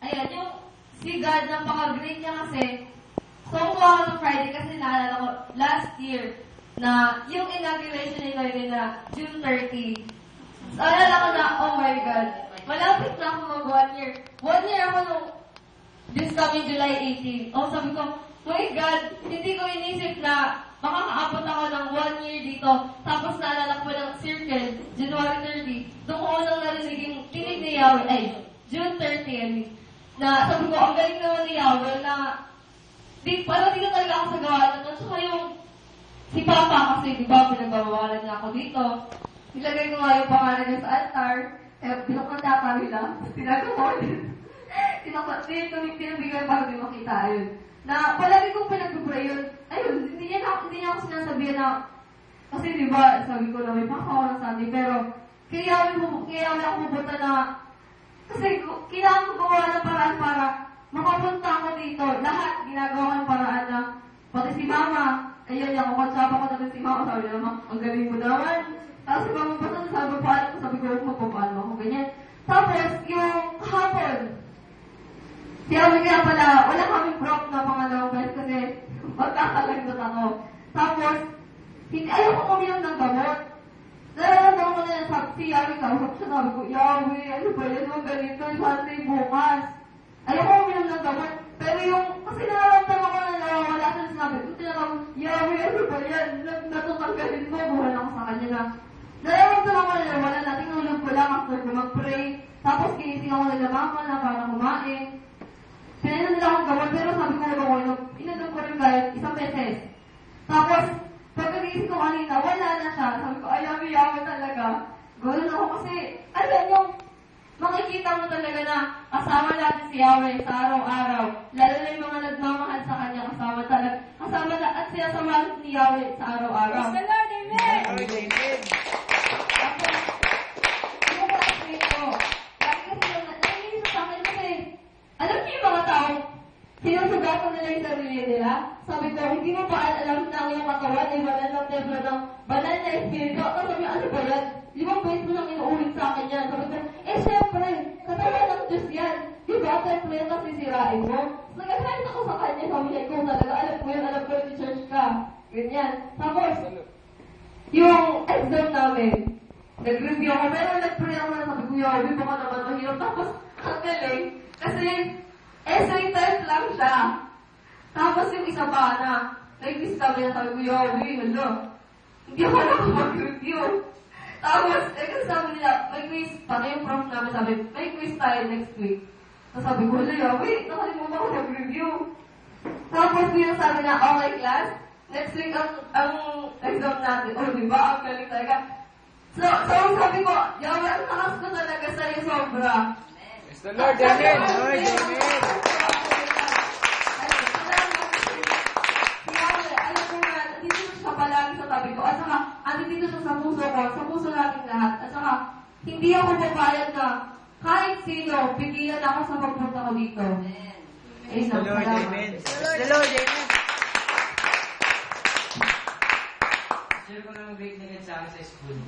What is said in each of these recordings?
ayan, yung si God, napaka-great niya kasi, so kumuha ako ng Friday kasi naalala ko last year na yung inauguration ni Lloyd na June 30. So, alala ko na, oh my God, malapit na ako mag 1 year. 1 year ako nung this coming July 18. Oh, sabi ko, my God, hindi ko inisip na makakaabot ako ng 1 year dito. Tapos naalala ko ng circle, January 30. Doon ko unang narinig yung tinig ni Yahweh, ay, June 30, I mean, na sabi ko, ang galing naman ni Yahweh na parang dito talaga ako sa gawalan. At saka yung si Papa kasi, di ba, pinagbabawalan niya ako dito. Nilagay ko nga yung pangalan niya sa altar. Pinakantata nila. Tinagawa din. Tinabigay para di makita yun. Na palagi kong pinag-pray yun. Ayun, hindi niya ako sinasabihan na, kasi di ba, sabi ko na may pakawa ng Sunday, pero kaya ako pupunta na, kasi kailangan ko gawa ng paraan para makapunta ako dito. Lahat ginagawa ng paraan na, pati si Mama, ayun, ako katsapa ko natin si Mama, sabi na naman, ang galing mo naman. Tapos si Mama basta sabi ko, sabi ko, magpapaano ako, ganyan. Tapos, yung hapon, sabi kaya pala, wala kaming prop na pangalawang beses kasi magkakalagot ako. Tapos, ayaw ko kuminom ng gamot. Nararamdaman ko na si Yahweh kausap siya, sabi ko, Yahweh, ano ba yan, ang ganito, Sunday bukas. Ayaw ko kuminom ng gamot. Pero yung, kasi nararamdaman ko na nawawala sa sinabi ko, tinatawag, Yahweh, ano ba yan, natutanggalin mo, buwan ako sa kanya na. Nararamdaman ko na nawawala na, tinulog ko lang after ko mag-pray. Tapos, kinising ako nila mama na para kumain. Pinainom nila akong gamot, pero sabi ko na ako, inadong ko rin kahit isang beses. Tapos, pagkagising ko kanina, wala na siya. Sabi ko, ay, Yahweh talaga. Ganoon ako kasi, alam yung, makikita mo talaga na kasama natin si Yahweh sa araw-araw. Lalo na yung mga nagmamahal sa kanya, kasama na at sinasamahan ni Yahweh sa araw-araw. Praise the Lord, Amen! Amen. Tapos, yung classmate ko, lagi kasi nangyayari sa akin kasi, alam niyo yung mga taong sinusugatan nila yung sarili nila? Sabi ko, hindi mo pa alam na ang iyong katawan ay banal ng templo ng banal na espiritu. At sabi, ano ba yan? 5 beses mo nang inuulit sa akin yan. Sabi ko, syempre, katawan ng Diyos yan. Diba, templo yan kasi sirain mo. Nag-assign ako sa kanya, sabi niya, ikaw talaga, alam ko yan, di church ka. Ganyan. Tapos, yung exam namin, nag-review ako, pero nag-pray ako na sabi ko, Yahweh, baka naman mahirap. Tapos, ang galing, kasi essay test lang siya. Tapos yung isa pa na, nag-miss kami na sabi ko, Yahweh, hindi ako nakapag-review. Tapos, kasi sabi nila, may quiz, pati yung prof namin sabi, may quiz tayo next week. Tapos sabi ko, Yahweh, nakalimutan ako mag-review. Tapos sabi na, okay class, next week ang exam natin. Oh, di ba? Ang galing talaga. So sabi ko, Yahweh, ang takas ko talaga sa'yo sobra. Praise the Lord, Amen. Lord, Amen. Alam ko nga, dito siya palagi sa tabi ko. At saka, dito siya sa puso natin lahat. At saka, hindi ako papayag na kahit sino, bigyan ako sa pagpunta ko dito. Praise the Lord, Amen. Praise the Lord, Amen. Share ko naman great na sa akin sa school.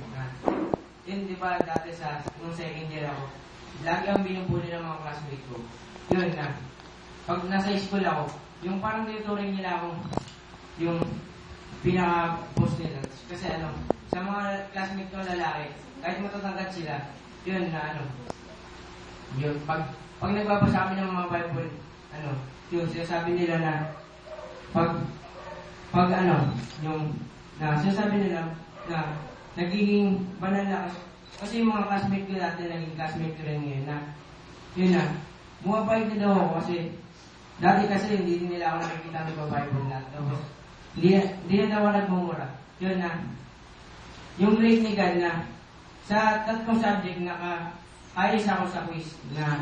Yun, di ba, dati nung second year ako, lagi ang binubuli ng mga classmates ko. Yun na. Pag nasa school ako, yung parang tinuturing nila akong yung pinaka-post nila. Kasi sa mga classmates ko lalaki, kahit matatangkat sila, yun na yun, pag nagbabasa kami ng mga Bible, yun, sinasabi nila na, sinasabi nila na nagiging banal na kasi yung mga classmate ko dati naging classmate ko rin ngayon na yun na bumabay na daw ako kasi dati kasi hindi nila ako nakikita nagpa-Bible na tapos hindi na daw ako nagmumura yun na yung grade ni God na sa 3 subject ayos ako sa quiz na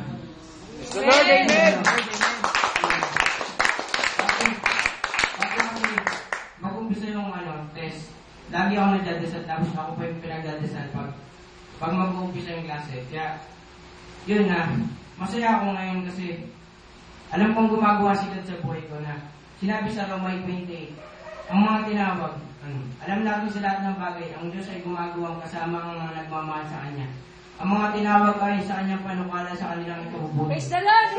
Praise the Lord, Amen. Mag-umpisa yung test. Lagi ako nagdadasal, tapos ako pa yung pinagdadasal pag mag-uumpisa yung klase. Kaya, yun na, masaya ako ngayon kasi alam kong gumagawa si God sa buhay ko na sinabi sa Romay 28, ang mga tinawag, alam natin sa lahat ng bagay, ang Diyos ay gumagawang kasama ang mga nagmamahal sa Kanya. ang mga tinawag ay sa kanyang panukala sa kanilang itububuti. Praise the Lord!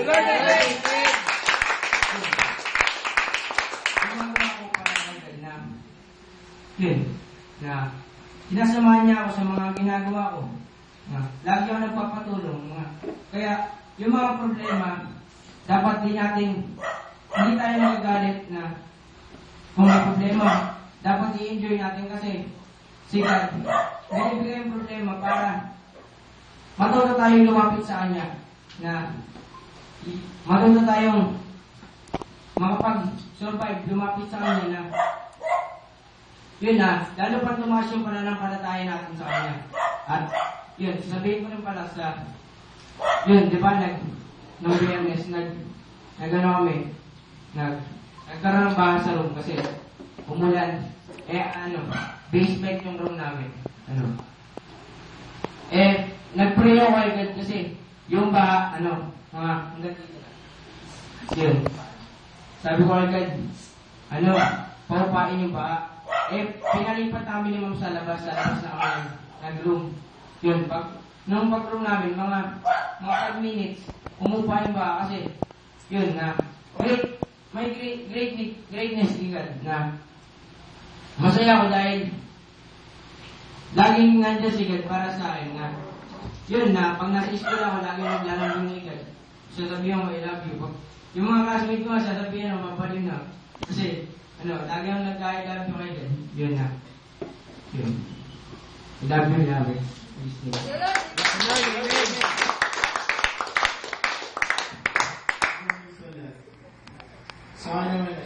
Gumagawa ko para kay na yun, na sinasamahan niya ako sa mga ginagawa ko. Lagi ako nagpapatulong. Kaya, yung mga problema, dapat hindi tayo nagagalit na kung may problema, dapat i-enjoy natin kasi si God, naibigay yung problema para matuto tayong lumapit sa Kanya, na matuto tayong makapag-survive, lumapit sa Kanya na yun na, lalo pa tumaas yung pananampalataya natin sa Kanya. At yun, sabihin ko rin pala sa yun, di ba, nung BMS, nagkaroon ng baha sa room kasi umulan. Basement yung room namin. Nag-pray ako kay God kasi yung baha, hanggang dito na. Yun. Sabi ko kay God, paupain yung baha. Pinalipat namin yung sa labas na kami nag-room. Yun, nung pag-room namin, mga 5 minutes, umupa yung baha kasi, yun na, may greatness ni God na masaya ako dahil laging nandiyan si God para sa akin na yun na, pag nasa school ako, laging naglalambing ni God. Sasabihin ko, I love you. Yung mga classmates ko, sasabihin ako, mapalim na. Kasi, lagi akong nag-I love you kay God. Yun na. Yun. I love you, love it. Sa akin naman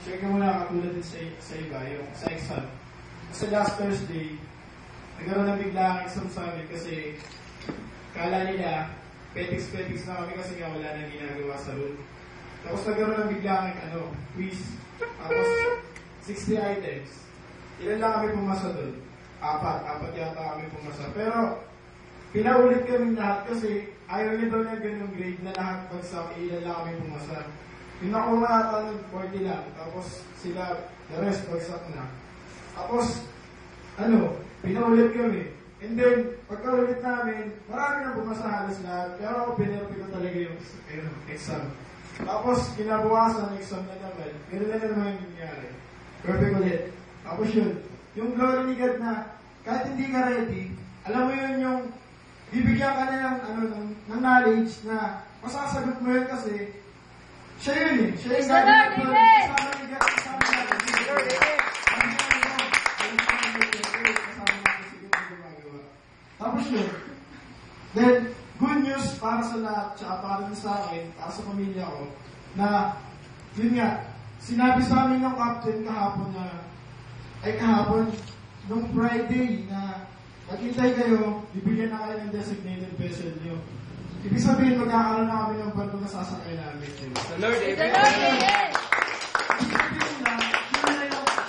share ko muna katulad din sa iba, yung sa exam. Kasi last Thursday, nagkaroon na bigla ang exam sa amin kasi kala nila, petiks na kami kasi nga wala nang ginagawa sa room. Tapos nagkaroon na bigla ang quiz. Tapos 60 items. Ilan lang kami pumasa doon? Apat yata kami pumasa. Pero pinaulit kami lahat kasi ayaw niya daw na ganyung grade na lahat bagsak, ilan lang kami pumasa. Yung nakuha nata ng 40 lang, tapos sila, the rest, bagsak na. Tapos, pinaulit kami. And then, pagkaulit namin, marami na bumasa halos lahat, pero ako pinirapit ko talaga yung exam. Tapos, kinabukasan, exam na naman, gano'n na naman yung nangyari. Perfect ulit. Tapos yun, yung glory ni God na, kahit hindi ka ready, alam mo yun yung, bibigyan ka na ng knowledge na, masasagot mo yun kasi, siya yun eh. Siya yung gagawin ko. Kasama ni God. Kasama natin si God. Kasama natin si God yung gumagawa. Tapos yun. Then, good news para sa lahat, tsaka para din sa akin, para sa pamilya ko, na, yun nga, sinabi sa amin ng captain kahapon, nung Friday, na, maghintay kayo, bibigyan na kayo ng designated vessel nyo. Ibig sabihin, magkakaroon na kami ng barko na sasakay namin. The Lord, amen. Ibig sabihin na,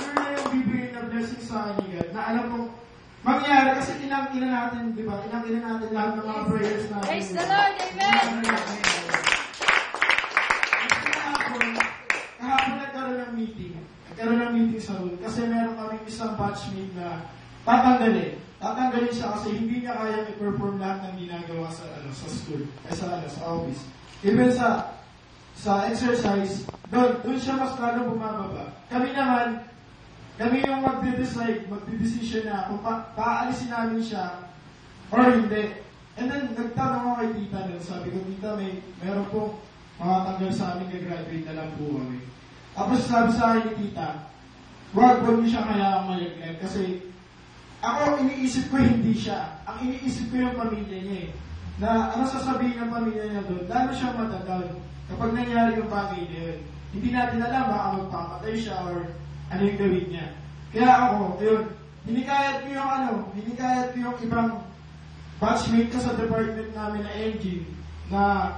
sure na yung bibigay na blessing sa akin ni God, na alam ko, mangyayari kasi inang-ina natin, di ba? Inang-ina natin lahat ng mga prayers natin. Praise the Lord, amen. Kahapon nagkaroon ng meeting. Nagkaroon ng meeting sa room. Kasi meron kaming isang batchmate na tatanggalin siya kasi hindi niya kaya i-perform lahat ng ginagawa sa school, sa office. Even sa exercise, doon siya mas lalo bumababa. Kami yung magde-decision na kung paalisin namin siya or hindi. And then, nagtanong ako kay tita nun. Sabi ko, tita, meron po mga tanggal sa amin, gagraduate na lang po kami. Tapos sabi sa akin ni tita, wag niyo siya kaya maliglag kasi ako, iniisip ko hindi siya. Ang iniisip ko yung pamilya niya eh. Na ano sasabihin ng pamilya niya doon, lalo siyang matadown kapag nangyari yung bagay niya yun. Hindi natin alam baka magpapatay siya or ano yung gawin niya. Kaya ako, yun, hinikayat ko yung ibang batchmate ko sa department namin na engine na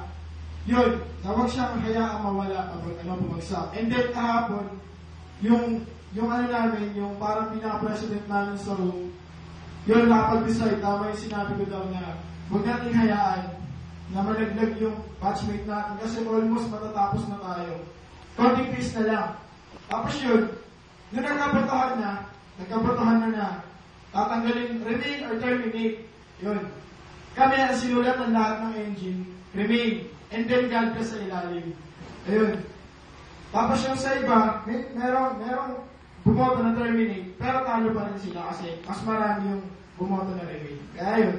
yun, na huwag siyang hayaang mawala kapag bumagsak. And then kahapon, yung namin, yung parang pinaka-president namin sa room, yun, nakapag-decide, tama yung sinabi ko daw na huwag natin hayaan na malaglag yung batchmate natin kasi almost matatapos na tayo. Konting piece na lang. Tapos yun, nung nagkabotohan na tatanggalin, remain or terminate, yun. kami ang sinulat ng lahat ng engine, remain, and then God ka sa ilalim. Ayun. Tapos yung sa iba, merong bumoto na terminate, pero talo pa rin sila kasi mas marami yung bumoto na remain. Kaya yun,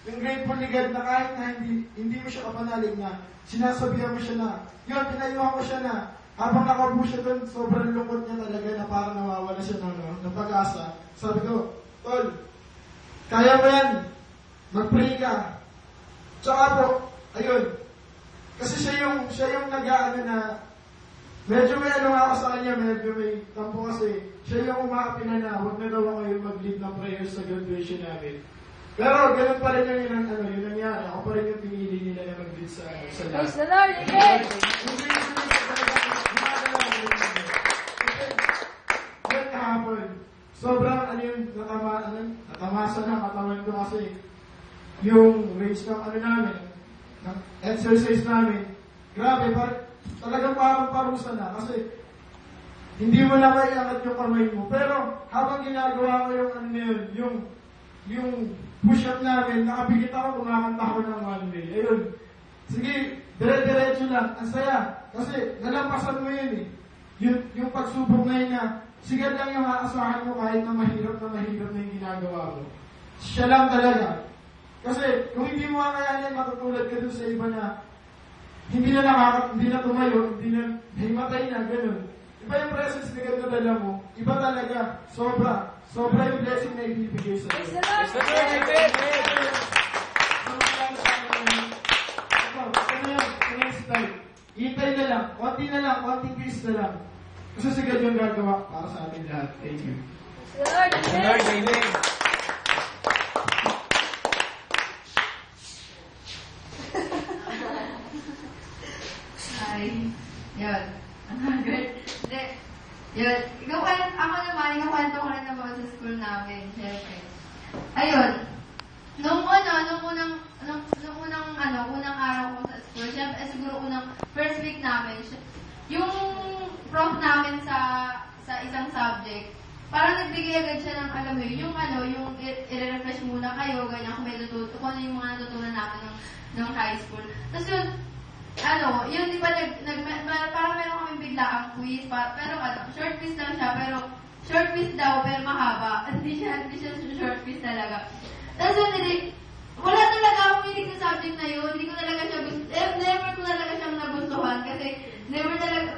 yung grateful ni God na kahit na hindi mo siya kapanalig na, sinasabihan mo siya na, yun, pinayuhan ko siya na, habang nakaupo siya doon, sobrang lungkot niya talaga na parang nawawala siya ng pag-asa. Sabi ko, Tol, kaya mo yan, mag-pray ka. Tsaka po, ayun, kasi siya yung nag-aano na, medyo may ano ako sa kanya, medyo may tampo kasi, siya yung umakapin na huwag na daw ako yung mag-lead ng prayers sa graduation namin. Pero ganun pa rin yung nangyari. Ako pa rin yung pinili nila na mag-lead sa lahat. Praise the Lord, amen! Ngayon kahapon, sobrang natamasa na katawan ko kasi yung race ng namin, ng exercise namin, grabe, talagang parang parusa na kasi hindi mo na maiangat yung kamay mo. Pero habang ginagawa ko yung push-up namin, nakapigit ako, kumakanta ako ng one way. Ayun. Sige, dire-diretso lang. Ang saya. Kasi nalampasan mo yun eh. Yung pagsubok na yun na, sige lang yung aasahan mo kahit na mahirap na yung ginagawa mo. Siya lang talaga. Kasi kung hindi mo kakayanin, matutulad ka dun sa iba na hindi na tumayo, hindi na himatay na, gano'n. Iba yung presence ni God na dala mo, iba talaga, sobra yung blessing na ibibigay sa iyo. Hintay na lang, konting grace na lang. Kasi si God yung gagawa para sa atin lahat. Thank you. Lord, amen! Ay, yun. Hindi. Yun. Ako naman, ikakwento ko rin naman sa school namin, syempre. Ayun. Nung unang araw ko sa school, syempre, siguro first week namin, yung prof namin sa isang subject, parang nagbigay agad siya ng, alam mo yung i-refresh muna kayo, ganyan, kung ano yung mga natutunan namin ng high school. Tapos yun, di ba, parang meron kami bigla ang quiz, pero short quiz lang siya, pero short quiz daw, pero mahaba. Hindi siya short quiz talaga. Tapos wala talaga akong hilig sa subject na yun, hindi ko talaga siya never ko talaga siyang nagustuhan, kasi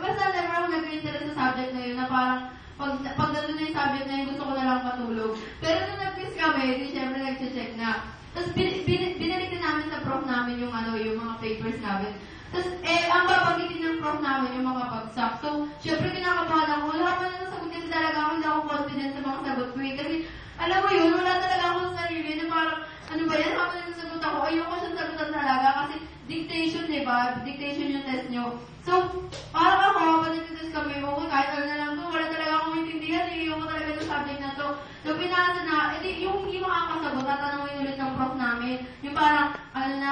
basta never ako nag-interest sa subject na yun, na parang, pag gano'n na yung subject na yun, gusto ko na lang matulog. Pero nung nag-quiz kami, di syempre nag-check na. Tapos binalik din namin sa prof namin yung mga papers namin. Tapos, ang babagitin ng prof namin yung mga bagsak. So, syempre kinakabahan ako. Wala pa na nasagot kasi talaga ako, hindi ako confident sa mga sagot ko. Kasi, alam mo yun, wala talaga ako sa sarili na parang, ano ba yan, habang nasagot ako, ayoko siyang sagutan talaga kasi dictation, di ba? Dictation yung test nyo. So, parang ako, habang nag-test kami, okay, kahit ano na lang to, wala talaga akong maintindihan, ayoko talaga yung subject na to. So, pinasa na, yung hindi makakasagot, tatanungin ulit ng prof namin. Yung parang,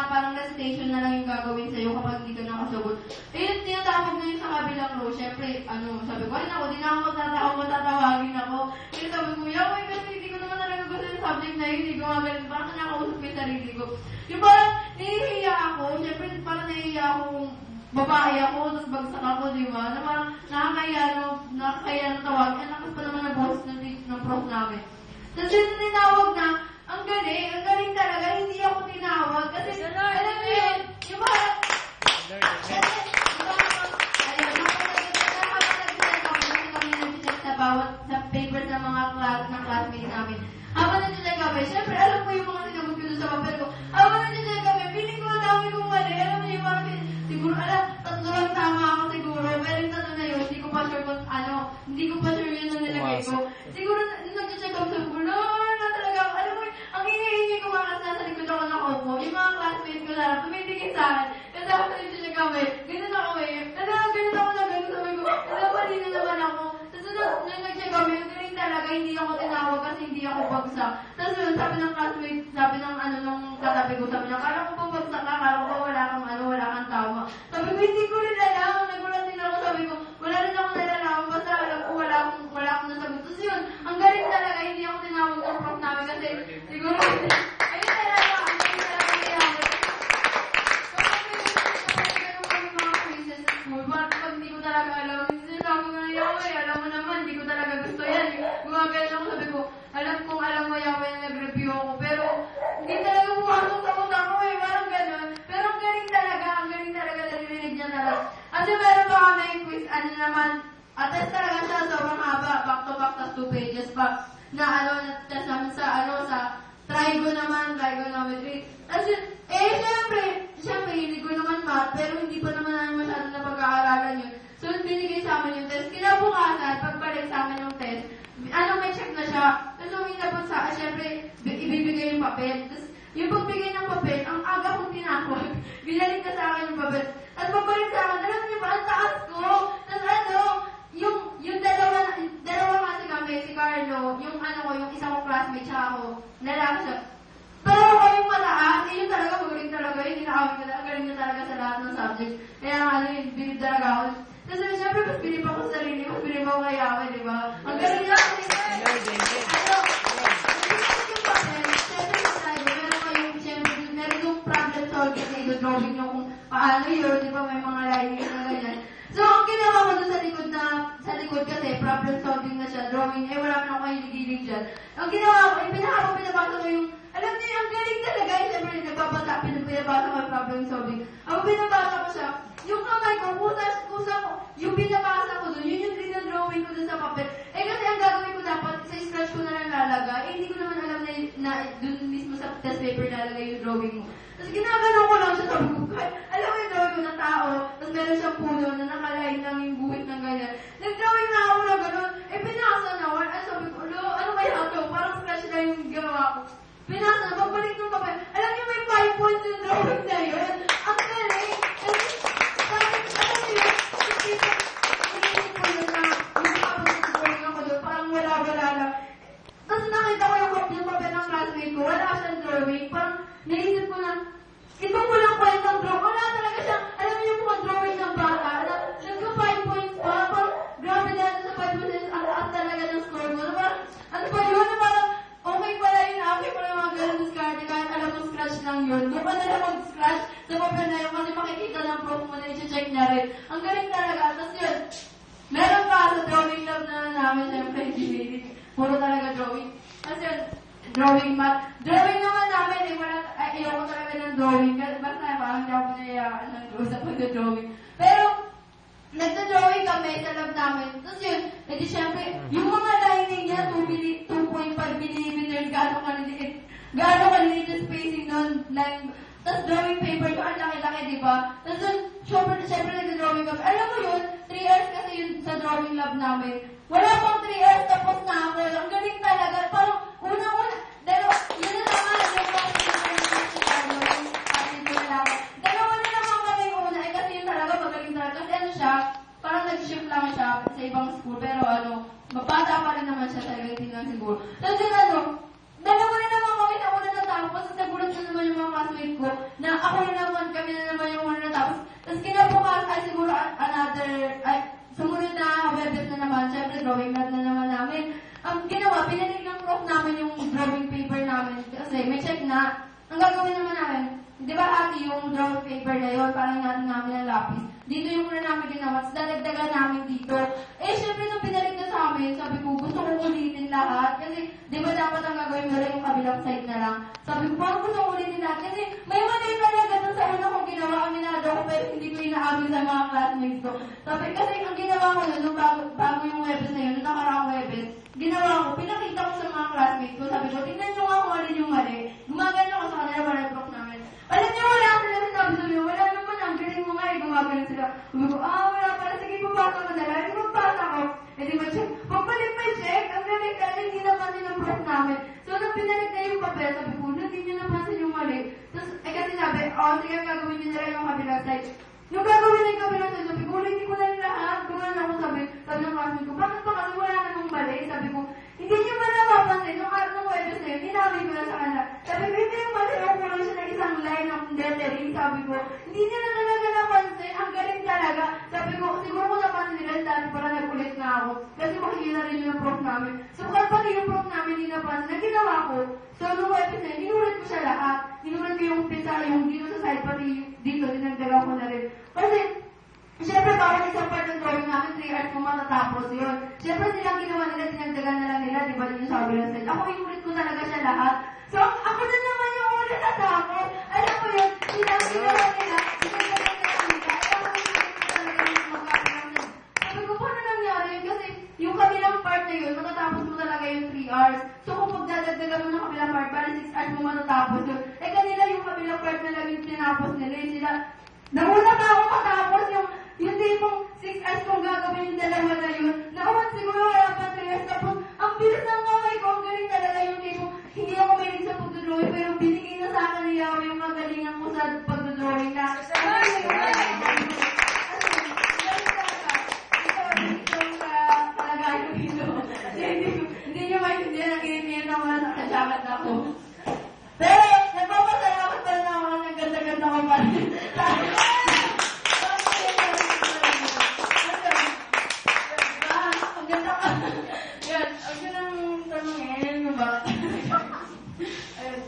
parang recitation na lang yung gagawin sa'yo kapag hindi ka nakasagot. Ayun, tinatawag na yun sa kabilang row. Siyempre, sabi ko, ay naku, di na ako matatawagin ako. Kaya sabi ko, yaw, kasi hindi ko naman talaga gusto yung subject na yun, hindi ko magaling, parang nakakausap ko yung sarili ko. Yung parang, nahihiya ako, siyempre, parang nahihiya akong babae ako, tapos bagsak ako, di ba? Na parang, nakakaya na tawag, lakas pa naman na boss ng prof namin. Tapos yun, tinawag na, ang galing talaga, hindi ako tinawag. Kasi, alam mo yun, yung parang, sa papers ng mga classmates namin. Habang nandiyan kami, syempre, alam mo yung mga sinagot ko doon sa papel ko. Habang nandiyan kami, feeling ko dami kong mali. Alam mo yung parang, siguro, tatlo lang tama ako siguro. Pero yung tatlo na yun, hindi ko pa sure yun na nilagay ko. Siguro, nag-check out sa Google, talaga, alam mo, ang hinihingi ko mga nasa likod ako nakaupo. Yung mga classmates ko na tumitingin sa akin. Kasi ako nandiyan kami, ganun ako ganun ako na ganun. Sabi ko, mali na naman ako. Tapos nung nag-check kami, galing talaga, hindi ako tinawag kasi hindi ako bagsak. Tapos yun, sabi ng classmate, nung katabi ko, sabi niya, kala ko pa bagsak ka, kala ko pa wala kang tama. Sabi ko, hindi ko rin alam, nagulat din ako, sabi ko, wala rin ako nalalaman, basta alam ko, wala akong nasagot. Tapos yun, ang galing talaga, hindi ako tinawag ng prof namin kasi, siguro, ayun talaga, ang galing talaga, gumagano ako, sabi ko, alam mo yawa yung nag-review ako, pero hindi talaga pumasok sa utak ko eh, parang gano'n. Pero ang galing talaga, narinig niya talaga. Kasi meron pa kami quiz, test talaga siya, sobrang haba, back to back, tas 2 pages pa, na test namin sa trigonometry. Kasi, syempre, hindi ko naman math, pero hindi pa naman namin masyadong napag-aaralan yun. So, binigay sa amin yung test. Kinabukasan, pagbalik sa amin yung test, may check na siya. Tapos, umina po sa akin, syempre, ibibigay yung papel. Tapos, yung pagbigay ng papel, ang aga kong tinakot. Binalik na sa akin yung papel. At pagbalik sa akin, alam niyo ba, ang taas ko. Tapos, yung dalawa kasi kami, si Carlo, yung isa kong classmate siya ako, lalaki siya. Pero ako yung mataas, yun talaga, magaling talaga yun, hinakawin ko talaga, galing niya talaga sa lahat ng subject. Kaya bilib talaga ako. Tapos syempre, mas bilib ako sa sarili, mas bilib ako kay Yawe, di ba? Ang galing niya kasi, meron yung problem solving na i-drawing nyo kung paano yun, di ba, may mga line na ganyan. So, ang ginawa ko dun sa likod kasi, problem solving na siya, drawing, wala man ako kahilig-hilig dyan. Ang ginawa ko, pinabasa ko yung, alam niyo, ang galing talaga, siyempre, pinabasa ko yung problem solving. Ang pinabasa ko siya, yung kamay ko, kusa ko, yung pinabasa ko dun, yun yung dinadrawing ko dun sa papel. Kasi ang gagawin ko dapat, sa scratch ko na lang lalagay, hindi ko naman alam na dun mismo sa test paper lalagay yung drawing mo. Tapos ginagano ko lang siya, sabi ko, alam mo yung drawing ko ng tao, tapos meron siyang puno na nakalain lang yung guhit ng ganyan. Nag-drawing na ako na gano'n, pinasa na, sabi ko, ano kaya ito? Parang scratch na yung ginawa ko. Pinasa na, pagbalik ng papel, alam niyo may 5 points yung drawing na yun. Ang galing! Alam niyo yun, inisip ko yun na, yung kapag-drawing ako doon, parang wala lang. Tapos nakita ko yung papel ng classmate ko, wala siyang drawing, parang naisip ko na, ito mo lang kwentang drawing. Wala talaga siya. Alam niyo yung mga drawing ng bata. Nagka 5 points pa. Parang grabe na sa 5 points. Ang taas talaga ng score mo. Parang, ano ba yun? Parang, okay pala yun. Okay pala yung mga ganun discard. Kahit alam mo scratch lang yun. Doon pa na lang mag-scratch sa papel na yun. Kasi makikita ng prof mo na i-check niya rin. Ang galing talaga. Tapos yun, meron pa sa drawing lab na namin. Siyempre, engineering. Puro talaga drawing. Tapos yun, drawing math. Drawing naman namin, ayoko talaga ng drawing. Basta parang hindi ako nayayaan ng sa pag-drawing. Pero, nagda-drawing kami sa lab namin. Tapos yun, edi syempre, yung mga lining niya, 2.5 mm, gano'ng kaliliit yung spacing nun. Tapos drawing paper ko, ang laki-laki, di ba? Tapos yun, syempre nagda-drawing kami. Alam mo yun, 3 hours kasi yun sa drawing lab namin. Wala pang 3 hours, tapos na ako. Ang galing talaga. Parang, una-una, yun na naman, dalawa na naman kami una, kasi yun talaga, magaling talaga. Kasi ano siya, parang nag-shift lang siya sa ibang school, pero mabata pa rin naman siya talaga, hindi lang siguro. Tapos yun dalawa na naman kami na una natapos, tapos nagulat na naman yung mga classmate ko, na ako na naman, kami na naman yung una natapos. Tapos kinabukas, siguro sumunod na webes na naman, syempre drawing lab na naman namin. Ang ginawa, pinalig ng prof namin yung drawing paper namin kasi may check na. Ang gagawin naman namin, di ba ate yung drawing paper na yun, parang natin namin ng lapis. Dito yung muna namin ginawa, tapos dadagdagan namin dito. Syempre nung pinalig na sa amin, sabi ko, gusto ko ulitin lahat. Kasi, di ba dapat ang gagawin mo rin yung kabilang side na lang. Sabi ko, parang gusto ko ulitin lahat. Kasi, may mali talaga dun sa una kong ginawa, aminado ko, pero hindi ko inaamin sa mga classmates ko. Sabi, kasi ang ginawa ko nun, nung bago yung webes na yun, nung nakaraang webes, ginawa ko, pinakita ko sa mga classmates ko, sabi ko, tingnan nyo nga kung alin yung mali. Gumagano ko sa kanila, wala prof namin. Alam niyo, wala sila sabi sa iyo, wala naman, ang galing mo nga, gumagano sila. Sabi ko, wala pala, sige, pabasa ko na lang. Hindi magpasa ko. Hindi mo check. Pagpalit pa check, ang galing ka, hindi napansin ng prof namin. So, nung pinalik na yung papel, sabi ko, hindi niyo napansin yung mali. Tapos, kasi sabi, sige, gagawin niyo na lang yung kabilang side. Nung gagawin na yung kabilang side, sabi ko, ulitin ko na yung lahat. Gumana ako, sabi ng classmate ko, bakit pa kasi wala namang mali? Sabi ko, hindi niyo ba napapansin? Nung webes na yun, hinawin ko na sa kanila. Sabi ko, hindi yung mali, ako lang siya na isang line ng lettering. Sabi ko, hindi niya na talaga napansin. Ang galing talaga. Sabi ko, siguro kung napansin nila, dati para nag-ulit na ako. Kasi makikita rin yung prof namin. So, pati yung prof namin hindi napansin, na ginawa ko. So, nung webes na yun, hinulit ko siya lahat. Hinulit ko yung pizza, yung dito sa side, pati dito, dinagdagan ko na rin. Kasi, siyempre, bawat isang part ng drawing namin, 3 hours kung matatapos yun. Siyempre silang ginawa nila, dinagdagan na lang nila, di ba yung sabi ng stage. Ako inulit ko talaga siya lahat. So, ako na naman yung ulit na takot. Alam mo yun, silang ginawa nila, dinagdagan na lang nila. Alam mo yun, talaga yung magkakaroon na. Sabi ko, paano nangyari yun? Kasi yung kabilang part na yun, matatapos mo talaga yung 3 hours. So, kung pagdadagdagan mo ng kabilang part, para 6 hours mo matatapos yun. Eh, kanila yung kabilang part na lang yung tinapos nila. Yung sila, nauna pa ako matapos yung tipong 6 hours kong gagawin yung dalawa na yun. Nakuha siguro wala pa 3 hours. Tapos, ang bilis ng kamay ko, ang galing talaga yung tipong, hindi ako mahilig sa pagdodrawing, pero binigay na sa akin ni Yao yung kagalingan ko sa pagdodrawing na. Hindi nyo maintindihan ang ginigyan ng mga nakajagat ako. Pero, nagpapasalamat pa rin ako ng ganda-ganda ko pa rin. Ang ganda ka. Yan, ang ganda ng tanongin, yung bakit. Ayun.